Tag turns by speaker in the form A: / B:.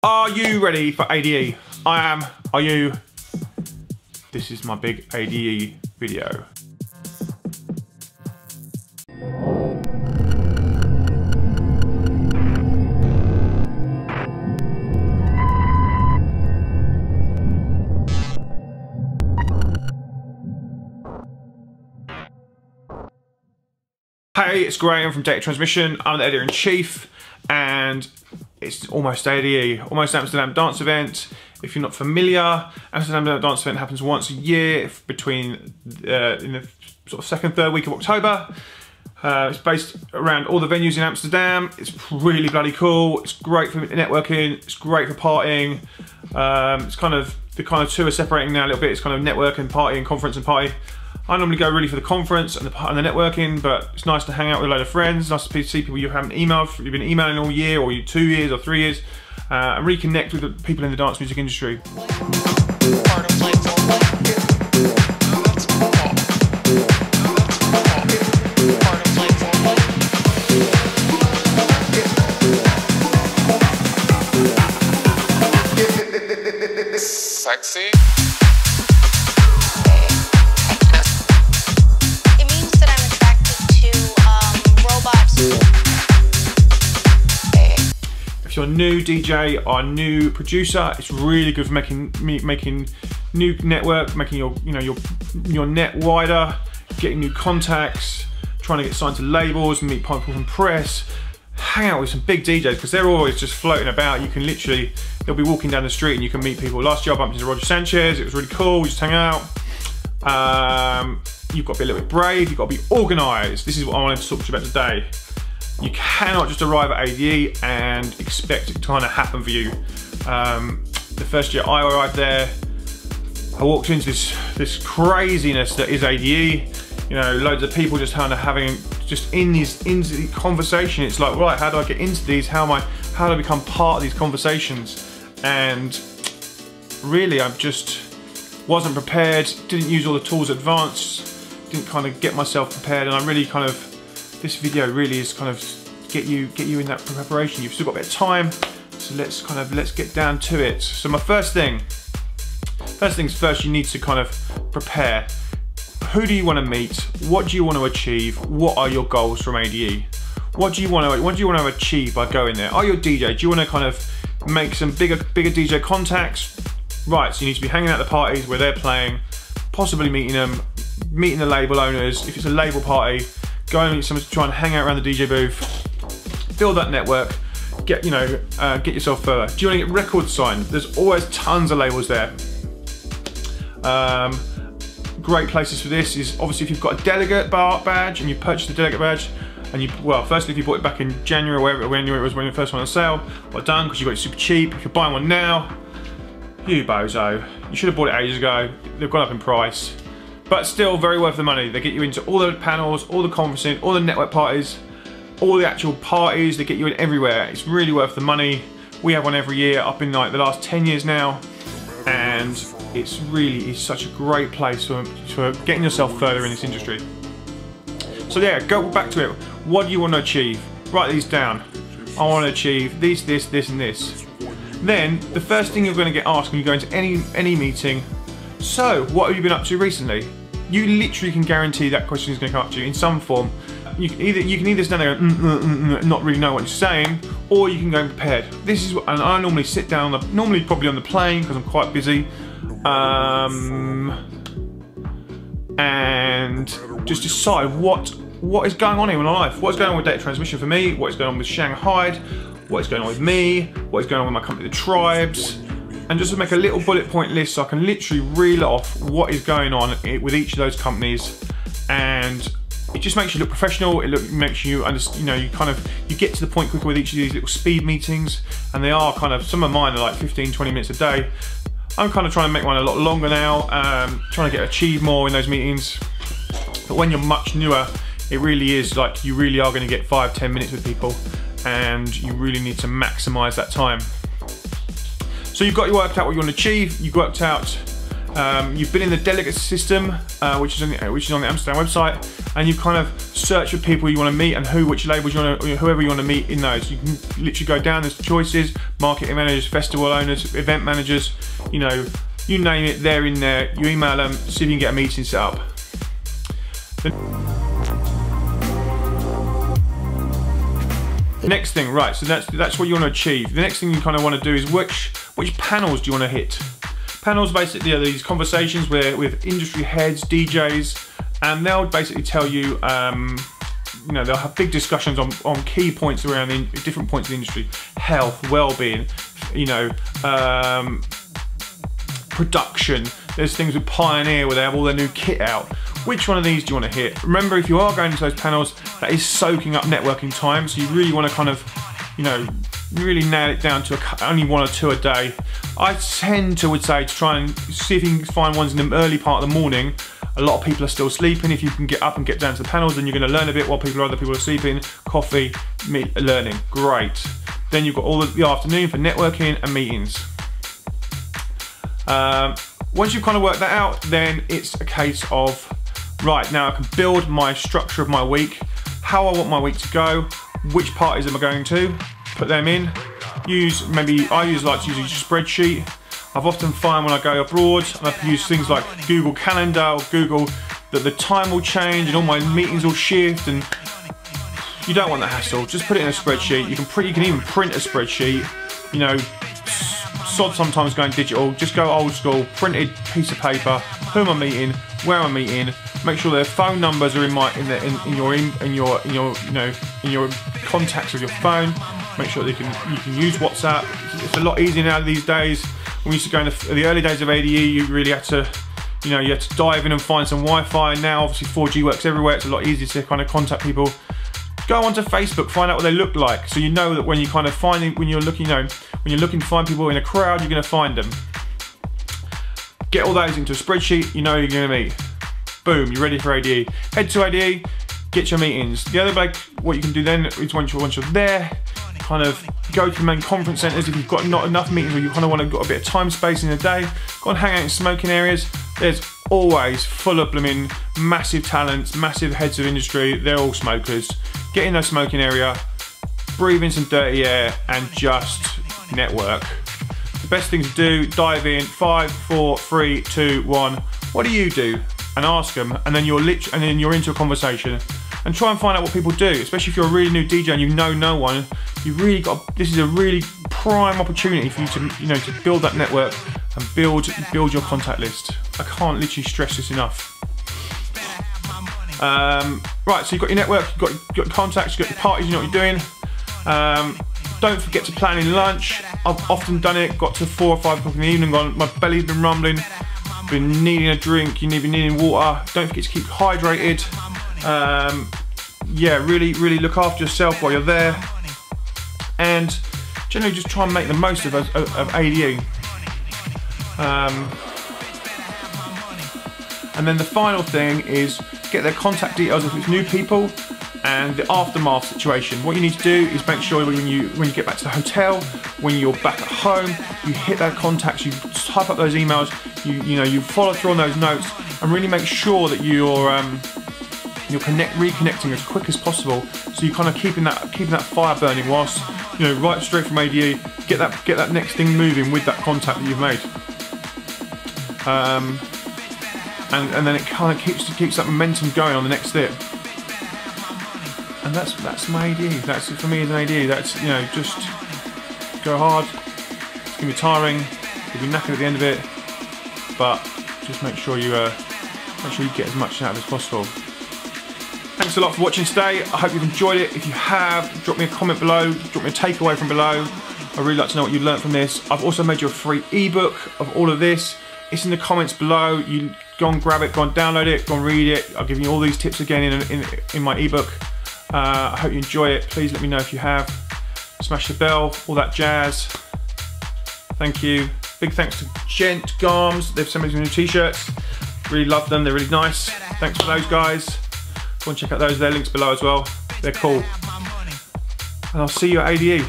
A: Are you ready for ADE? I am. Are you? This is my big ADE video. Hey, it's Graham from Data Transmission. I'm the editor-in-chief, and it's almost ADE, almost Amsterdam Dance Event. If you're not familiar, Amsterdam Dance Event happens once a year between in the sort of second, third week of October. It's based around all the venues in Amsterdam. It's really bloody cool. It's great for networking. It's great for partying. It's kind of the two are separating now a little bit. It's kind of networking, party, and conference and party. I normally go really for the conference and the networking, but it's nice to hang out with a load of friends. Nice to see people you haven't emailed, you've been emailing all year, or 2 years or 3 years, and reconnect with the people in the dance music industry.
B: Sexy.
A: If you're a new DJ or a new producer, it's really good for making new network, making your net wider, getting new contacts, trying to get signed to labels and meet people from press. Hang out with some big DJs because they're always just floating about. You can literally, they'll be walking down the street and you can meet people. Last year I bumped into Roger Sanchez. It was really cool. We just hang out. You've got to be a little bit brave. You've got to be organised. This is what I wanted to talk to you about today. You cannot just arrive at ADE and expect it to kind of happen for you. The first year I arrived there, I walked into this craziness that is ADE. You know, loads of people just kind of having into the conversation. It's like, right, how do I get into these? How do I become part of these conversations? And really, I just wasn't prepared. Didn't use all the tools advanced. Didn't kind of get myself prepared, and I really kind of. This video really is kind of get you in that preparation. You've still got a bit of time, so let's get down to it. So my first things first, you need to kind of prepare. Who do you want to meet? What do you want to achieve? What are your goals from ADE? What do you want to achieve by going there? Are you a DJ? Do you want to kind of make some bigger DJ contacts? Right, so you need to be hanging out at the parties where they're playing, possibly meeting them, meeting the label owners. If it's a label party, go and meet someone to try and hang out around the DJ booth, build that network, get yourself further. Do you want to get records signed? There's always tons of labels there. Great places for this is obviously if you've got a delegate badge and you purchased a delegate badge, and firstly if you bought it back in January or wherever, when it first went on sale, well done, because you got it super cheap. If you're buying one now, you bozo, you should have bought it ages ago. They've gone up in price. But still very worth the money. They get you into all the panels, all the conferencing, all the network parties, all the actual parties. They get you in everywhere. It's really worth the money. We have one every year. I've been like the last 10 years now, and it's such a great place for getting yourself further in this industry. So yeah, go back to it. What do you want to achieve? Write these down. I want to achieve this, and this. Then the first thing you're going to get asked when you go into any meeting. So, what have you been up to recently? You literally can guarantee that question is going to come up to you in some form. You can either stand there and not really know what you're saying, or you can go prepared. This is what, and I normally sit down, normally probably on the plane because I'm quite busy, and just decide what is going on in my life. What is going on with data transmission for me? What is going on with Shanghai? What is going on with me? What is going on with my company, the Tribes? And just to make a little bullet point list so I can literally reel off what is going on with each of those companies, and it just makes you look professional. It makes you understand, you get to the point quicker with each of these little speed meetings, and they are some of mine are like 15-20 minutes a day. I'm kind of trying to make one a lot longer now, trying to achieve more in those meetings. But when you're much newer, it really is like you really are going to get 5-10 minutes with people, and you really need to maximize that time. So you've got worked out what you want to achieve, you've worked out You've been in the Delegate System, which is on the Amsterdam website, and you kind of search for people you want to meet and which labels you want to, whoever you want to meet in those. You can literally go down, there's choices, marketing managers, festival owners, event managers, you know, you name it, they're in there. You email them, see if you can get a meeting set up. The next thing, right, so that's what you want to achieve. The next thing you kind of want to do is which panels do you want to hit? Panels basically are these conversations with industry heads, DJs, and they'll basically tell you, you know, they'll have big discussions on key points around the different points of the industry: health, well-being, you know, production. There's things with Pioneer where they have all their new kit out. Which one of these do you want to hit? Remember, if you are going to those panels, that is soaking up networking time, so you really want to kind of, you know, really nail it down to only 1 or 2 a day. I tend to say to try and see if you can find ones in the early part of the morning. A lot of people are still sleeping. If you can get up and get down to the panels, then you're going to learn a bit while other people are sleeping. Coffee, learning, great. Then you've got all the afternoon for networking and meetings. Once you've kind of worked that out, then it's a case of, right, now I can build my structure of my week, how I want my week to go, which parties am I going to, put them in. I like to use a spreadsheet. I've often found when I go abroad, I use things like Google Calendar or Google, that the time will change and all my meetings will shift, and you don't want the hassle. Just put it in a spreadsheet. You can even print a spreadsheet. You know, sod sometimes going digital. Just go old school, printed piece of paper. Who am I meeting? Where am I meeting? Make sure their phone numbers are in your contacts of your phone. Make sure that you can use WhatsApp. It's a lot easier now these days. When we used to go in the early days of ADE, you really had to, you know, you had to dive in and find some Wi-Fi. Now obviously 4G works everywhere. It's a lot easier to kind of contact people. Go onto Facebook, find out what they look like, so you know that when you kind of when you're looking to find people in a crowd, you're going to find them. Get all those into a spreadsheet. You know who you're going to meet. Boom, you're ready for ADE. Head to ADE, get your meetings. The other what you can do then is once you're there, kind of go to the main conference centres. If you've got not enough meetings or you kind of want to got a bit of time space in the day, go and hang out in smoking areas. There's always full of blooming massive talents, massive heads of industry. They're all smokers. Get in that smoking area, breathe in some dirty air, and just network. The best thing to do: dive in. 5, 4, 3, 2, 1. What do you do? And ask them, and then you're into a conversation, and try and find out what people do. Especially if you're a really new DJ and you know no one, this is a really prime opportunity for you to, you know, to build that network and build your contact list. I can't literally stress this enough. Right, so you've got your network, you've got your contacts, you've got your parties, you know what you're doing. Don't forget to plan in lunch. I've often done it, got to 4 or 5 o'clock in the evening, my belly's been rumbling, been needing a drink, you've been needing water. Don't forget to keep hydrated. Yeah, really look after yourself while you're there, and generally just try and make the most of ADE. And then the final thing is get their contact details if it's new people, and the aftermath situation. What you need to do is make sure when you get back to the hotel, when you're back at home, you hit their contacts, you type up those emails, you follow through on those notes, and really make sure that you're reconnecting as quick as possible. So you're kind of keeping that fire burning whilst, you know, right straight from ADE, get that next thing moving with that contact that you've made. And then it kind of keeps that momentum going on the next step. And that's my ADE. That's for me as an ADE. That's, you know, just go hard. It's gonna be tiring. You'll be knackered at the end of it, but just make sure you get as much out of it as possible. Thanks a lot for watching today. I hope you've enjoyed it. If you have, drop me a comment below. Drop me a takeaway from below. I'd really like to know what you learned from this. I've also made you a free ebook of all of this. It's in the comments below. You go and grab it, go and download it, go and read it. I'll give you all these tips again in my ebook. I hope you enjoy it. Please let me know if you have. Smash the bell, all that jazz. Thank you. Big thanks to Gent Garments. They've sent me some new t-shirts. Really love them. They're really nice. Thanks for those guys. Go and check out those. Their links below as well. They're cool. And I'll see you at ADE.